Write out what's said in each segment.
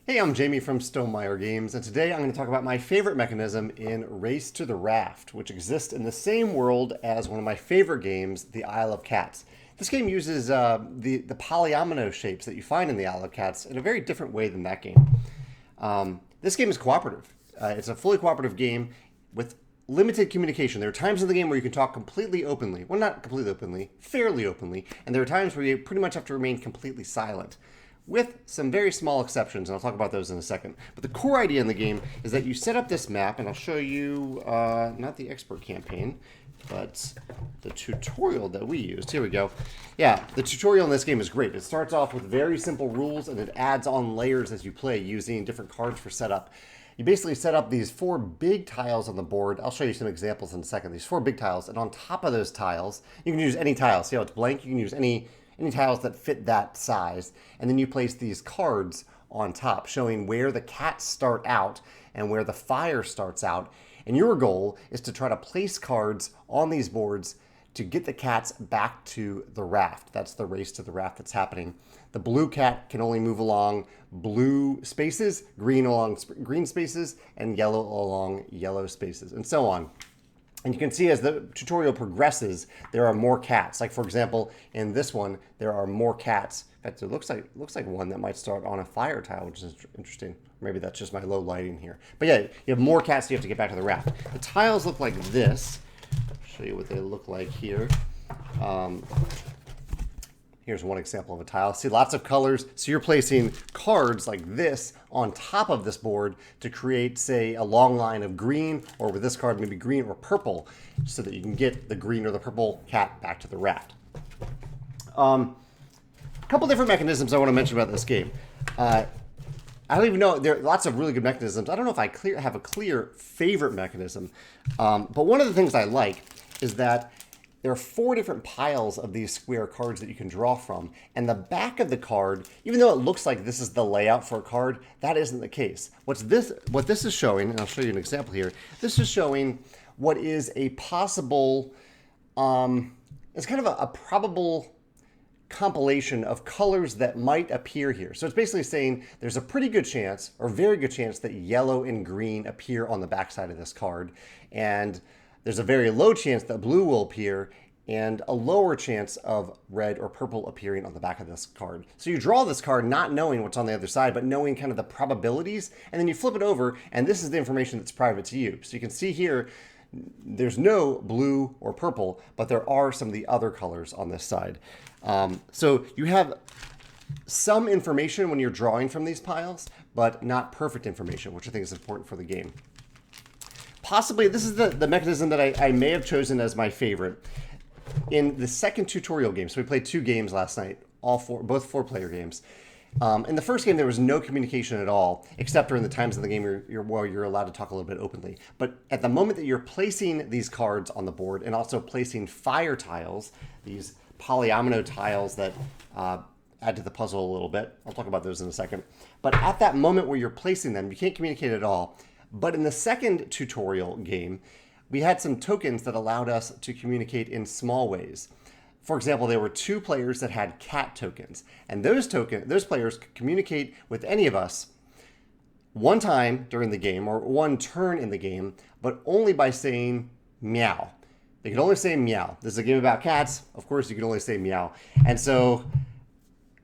Hey, I'm Jamey from Stonemeyer Games, and today I'm going to talk about my favorite mechanism in Race to the Raft, which exists in the same world as one of my favorite games, the Isle of Cats. This game uses the polyomino shapes that you find in the Isle of Cats in a very different way than that game. This game is cooperative. It's a fully cooperative game with limited communication. There are times in the game where you can talk completely openly. Well, not completely openly, fairly openly. And there are times where you pretty much have to remain completely silent, with some very small exceptions, and I'll talk about those in a second. But the core idea in the game is that you set up this map, and I'll show you, not the expert campaign, but the tutorial that we used. Here we go. Yeah, the tutorial in this game is great. It starts off with very simple rules, and it adds on layers as you play using different cards for setup. You basically set up these 4 big tiles on the board. I'll show you some examples in a second. These 4 big tiles, and on top of those tiles, you can use any tile. See how it's blank? You can use any tiles that fit that size, and then you place these cards on top showing where the cats start out and where the fire starts out. And your goal is to try to place cards on these boards to get the cats back to the raft. That's the race to the raft that's happening. The blue cat can only move along blue spaces, green along green spaces, and yellow along yellow spaces, and so on. And you can see as the tutorial progresses, there are more cats. Like, for example, in this one, there are more cats. In fact, it looks like one that might start on a fire tile, which is interesting. Maybe that's just my low lighting here. But yeah, you have more cats, so you have to get back to the raft. The tiles look like this. I'll show you what they look like here. Here's one example of a tile. See, lots of colors. So you're placing cards like this on top of this board to create, say, a long line of green, or with this card, maybe green or purple, so that you can get the green or the purple cat back to the raft. A couple different mechanisms I want to mention about this game. I don't even know. There are lots of really good mechanisms. I don't know if I have a clear favorite mechanism, but one of the things I like is that there are 4 different piles of these square cards that you can draw from. And the back of the card, even though it looks like this is the layout for a card, that isn't the case. What this is showing, and I'll show you an example here, this is showing what is a possible, it's kind of a probable compilation of colors that might appear here. So it's basically saying there's a pretty good chance, or very good chance, that yellow and green appear on the backside of this card. And there's a very low chance that blue will appear, and a lower chance of red or purple appearing on the back of this card. So you draw this card not knowing what's on the other side, but knowing kind of the probabilities, and then you flip it over, and this is the information that's private to you. So you can see here, there's no blue or purple, but there are some of the other colors on this side. So you have some information when you're drawing from these piles, but not perfect information, which I think is important for the game. Possibly, this is the mechanism that I may have chosen as my favorite. In the second tutorial game, so we played 2 games last night, both 4-player games. In the first game, there was no communication at all, except during the times of the game where you're allowed to talk a little bit openly. But at the moment that you're placing these cards on the board and also placing fire tiles, these polyomino tiles that add to the puzzle a little bit, I'll talk about those in a second. But at that moment where you're placing them, you can't communicate at all. But in the second tutorial game, we had some tokens that allowed us to communicate in small ways. For example, there were 2 players that had cat tokens, and those players could communicate with any of us one time during the game, or one turn in the game, but only by saying meow. They could only say meow. This is a game about cats. Of course, you can only say meow. And so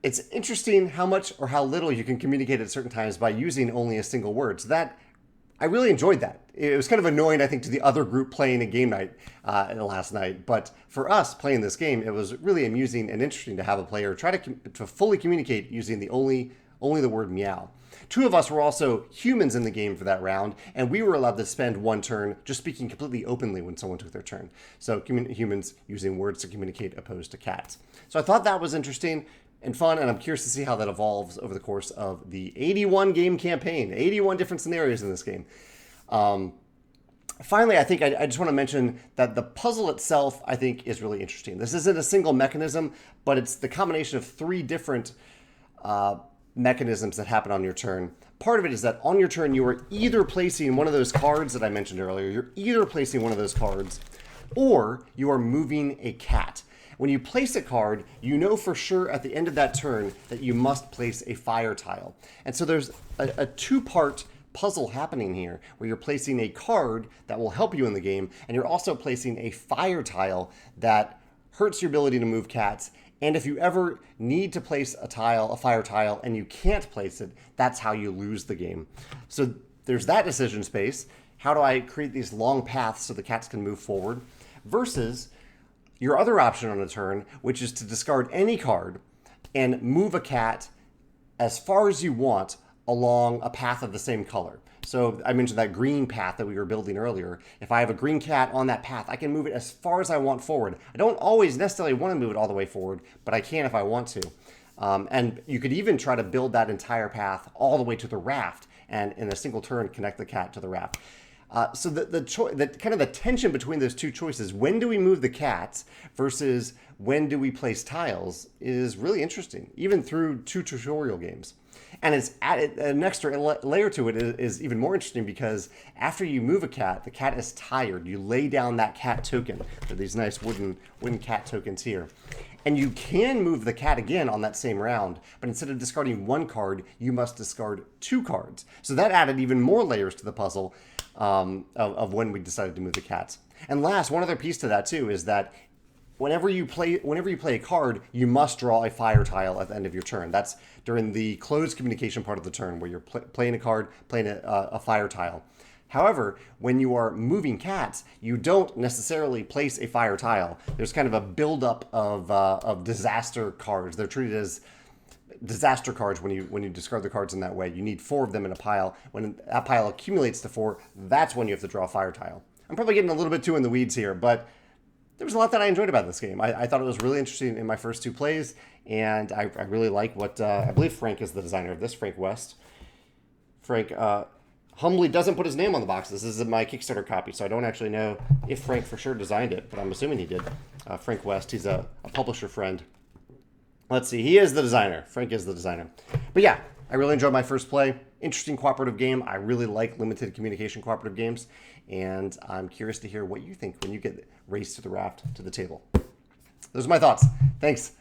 it's interesting how much or how little you can communicate at certain times by using only a single word. So that, I really enjoyed that. It was kind of annoying, I think, to the other group playing a game night last night. But for us playing this game, it was really amusing and interesting to have a player try to fully communicate using only the word meow. 2 of us were also humans in the game for that round, and we were allowed to spend 1 turn just speaking completely openly when someone took their turn. So humans using words to communicate opposed to cats. So I thought that was interesting and fun, and I'm curious to see how that evolves over the course of the 81 game campaign. 81 different scenarios in this game. Finally, I think I just want to mention that the puzzle itself, I think, is really interesting. This isn't a single mechanism, but it's the combination of 3 different mechanisms that happen on your turn. Part of it is that on your turn, you are either placing one of those cards that I mentioned earlier, you're either placing one of those cards, or you are moving a cat. When you place a card, you know for sure at the end of that turn that you must place a fire tile. And so there's a two-part puzzle happening here where you're placing a card that will help you in the game, and you're also placing a fire tile that hurts your ability to move cats. And if you ever need to place a tile, a fire tile, and you can't place it, that's how you lose the game. So there's that decision space. How do I create these long paths so the cats can move forward? Versus your other option on a turn, which is to discard any card and move a cat as far as you want along a path of the same color. So I mentioned that green path that we were building earlier. If I have a green cat on that path, I can move it as far as I want forward. I don't always necessarily want to move it all the way forward, but I can if I want to. And you could even try to build that entire path all the way to the raft, and in a single turn, connect the cat to the raft. So the kind of the tension between those two choices, when do we move the cats versus when do we place tiles, is really interesting, even through 2 tutorial games. And it's added an extra layer to it is even more interesting, because after you move a cat, the cat is tired. You lay down that cat token. There are these nice wooden cat tokens here. And you can move the cat again on that same round, but instead of discarding 1 card, you must discard 2 cards. So that added even more layers to the puzzle of when we decided to move the cats. And last, one other piece to that too is that whenever you play a card, you must draw a fire tile at the end of your turn. That's during the closed communication part of the turn, where you're playing a card, playing a fire tile. However, when you are moving cats, you don't necessarily place a fire tile. There's kind of a buildup of disaster cards. They're treated as disaster cards when you discard the cards in that way. You need 4 of them in a pile. When that pile accumulates to 4, that's when you have to draw a fire tile. I'm probably getting a little bit too in the weeds here, but there was a lot that I enjoyed about this game. I thought it was really interesting in my first 2 plays, and I really like what I believe Frank is the designer of this, Frank West. Frank humbly doesn't put his name on the box. This is my Kickstarter copy, so I don't actually know if Frank for sure designed it, but I'm assuming he did. Frank West, he's a publisher friend. Let's see, he is the designer. Frank is the designer. But yeah, I really enjoyed my first play. Interesting cooperative game. I really like limited communication cooperative games, and I'm curious to hear what you think when you get Race to the Raft to the table. Those are my thoughts. Thanks.